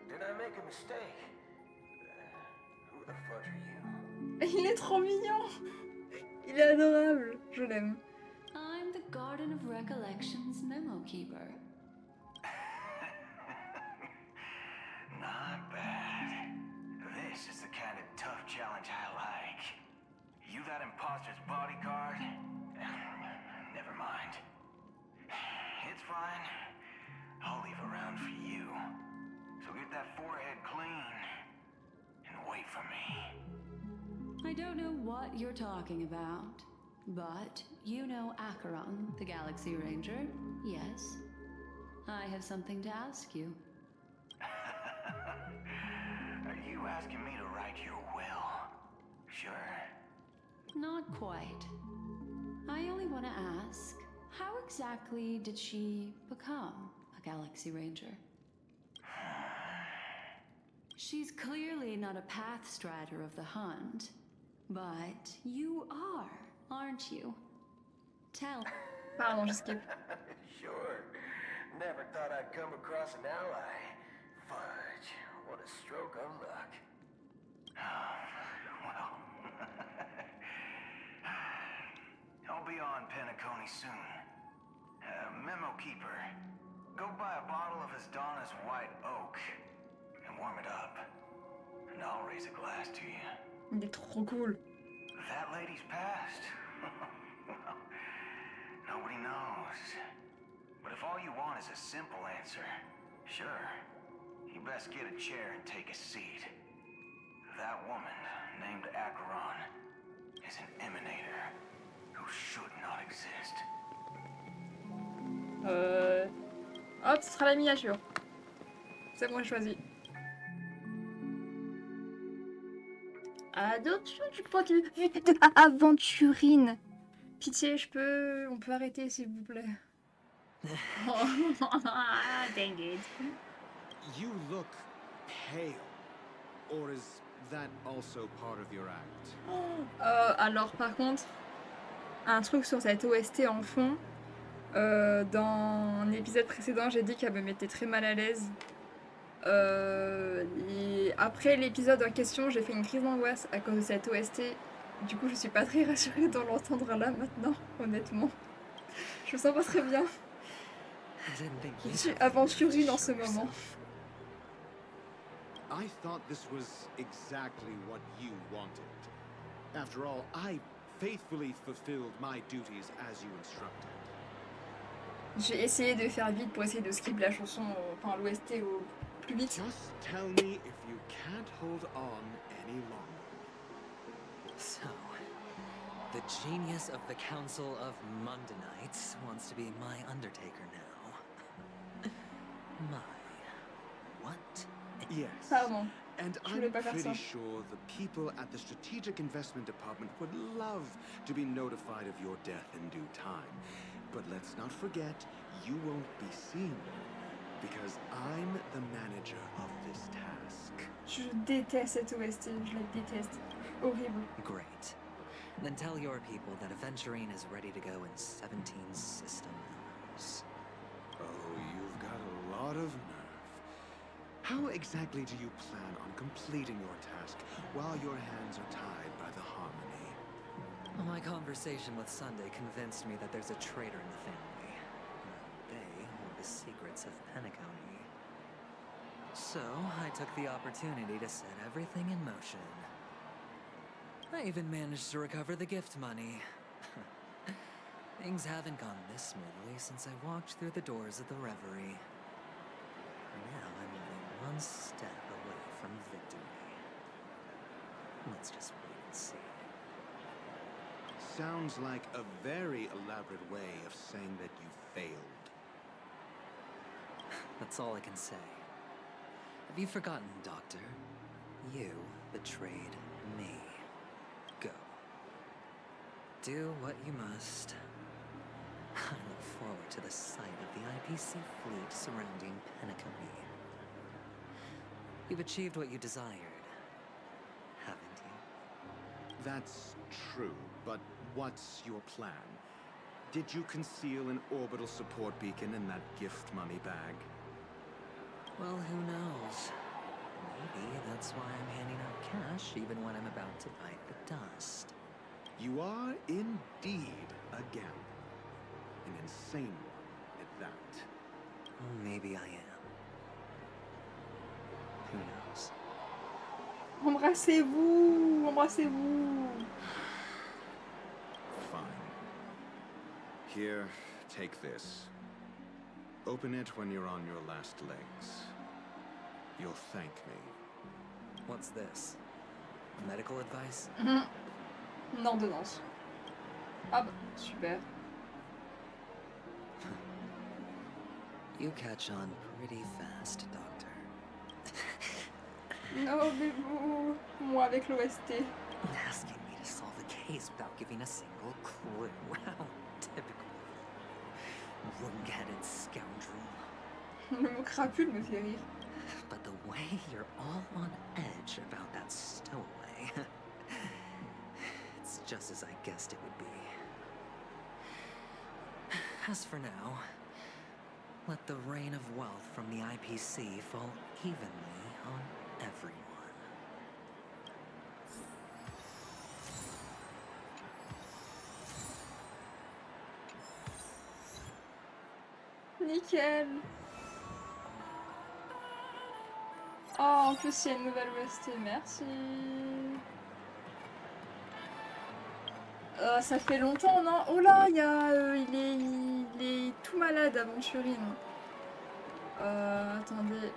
Did I make a mistake? Who the fudge are you? Il est trop mignon. Il est adorable. Je l'aime. I'm the Garden of Recollection's memo keeper. Not bad. This is the kind of tough challenge I like. You that imposter's bodyguard? Never mind. It's fine. I'll leave a round for you. So get that forehead clean and wait for me. I don't know what you're talking about, but you know Acheron, the Galaxy Ranger, yes? I have something to ask you. you asking me to write your will? Sure. Not quite. I only want to ask, how exactly did she become a Galaxy Ranger? She's clearly not a path strider of the hunt, but you are, aren't you? Tell. Pardon, je skip. Sure. Never thought I'd come across an ally. Fudge, what a stroke of luck. Well, I'll be on Penacony soon. Memo keeper, go buy a bottle of Donna's white oak and warm it up, and I'll raise a glass to you. Il est trop cool. That lady's passed. Well, nobody knows. But if all you want is a simple answer, sure, you best get a chair and take a seat. That woman, named Acheron, is an emanator who should not exist. Hop, ce sera la miniature. C'est bon, j'ai choisi. Adoption du point de vue de aventurine. Pitié, on peut arrêter s'il vous plaît. Dang it. You look pale. Or is that also part of your act? Alors par contre, un truc sur cette OST en fond. Dans l'épisode précédent, j'ai dit qu'elle me mettait très mal à l'aise. Et après l'épisode en question, j'ai fait une crise d'angoisse à cause de cette OST. Du coup, je suis pas très rassurée de l'entendre là maintenant, honnêtement. Je me sens pas très bien. Je suis aventurine en ce moment. I thought this was exactly what you wanted. After all, I faithfully fulfilled my duties as you instructed. J'ai essayé de faire vite pour essayer de skip la chanson, enfin l'OST au plus vite. Just tell me if you can't hold on any longer. So, the genius of the Council of Mundanites wants to be my Undertaker now. My... what? Yes. Pardon. And I'm pretty sure the people at the Strategic Investment Department would love to be notified of your death in due time. But let's not forget, you won't be seen, because I'm the manager of this task. Je déteste cette OST, je la déteste. Horrible. Great. Then tell your people that Aventurine is ready to go in 17 system hours. Oh, you've got a lot of nerve. How exactly do you plan on completing your task while your hands are tied by the harmony? My conversation with Sunday convinced me that there's a traitor in the family. They hold the secrets of Penacony. So, I took the opportunity to set everything in motion. I even managed to recover the gift money. Things haven't gone this smoothly since I walked through the doors of the Reverie. Now I'm only one step away from victory. Let's just wait and see. Sounds like a very elaborate way of saying that you failed. That's all I can say. Have you forgotten, Doctor? You betrayed me. Go. Do what you must. I look forward to the sight of the IPC fleet surrounding Penacony. You've achieved what you desired, haven't you? That's true, but what's your plan? Did you conceal an orbital support beacon in that gift money bag? Well, who knows? Maybe that's why I'm handing out cash even when I'm about to bite the dust. You are indeed a gambler. An insane one at that. Maybe I am. Who knows? Embrassez-vous! Embrassez-vous! Fine. Here, take this. Open it when you're on your last legs. You'll thank me. What's this? Medical advice? Une ordonnance. Ah bah, super. You catch on pretty fast, Doctor. Non, mais vous, moi avec l'OST. Asking me to solve a case without giving a single clue. How typical. Rogue-headed scoundrel. Le mot crapule me fait rire. But the way you're all on edge about that stowaway, it's just as I guessed it would be. As for now, let the rain of wealth from the IPC fall evenly on everyone. Nickel. Oh, en plus, il y a une nouvelle OST, merci. Ça fait longtemps, non? Oh là, il est tout malade, Aventurine. Attendez,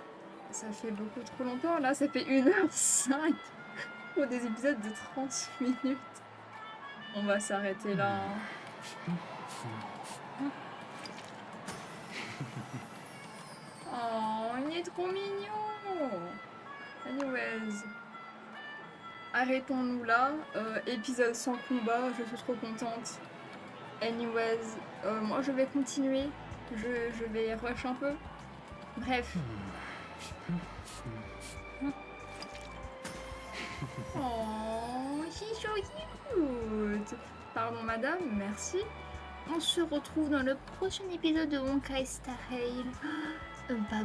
ça fait beaucoup trop longtemps, là, ça fait 1h05 pour des épisodes de 30 minutes. On va s'arrêter là. Oh, il est trop mignon. Anyways. Arrêtons-nous là. Épisode sans combat, je suis trop contente. Anyways, moi je vais continuer. Je vais rush un peu. Bref. Oh, c'est so cute. Pardon madame, merci. On se retrouve dans le prochain épisode de Honkai Star Rail. Bye bye.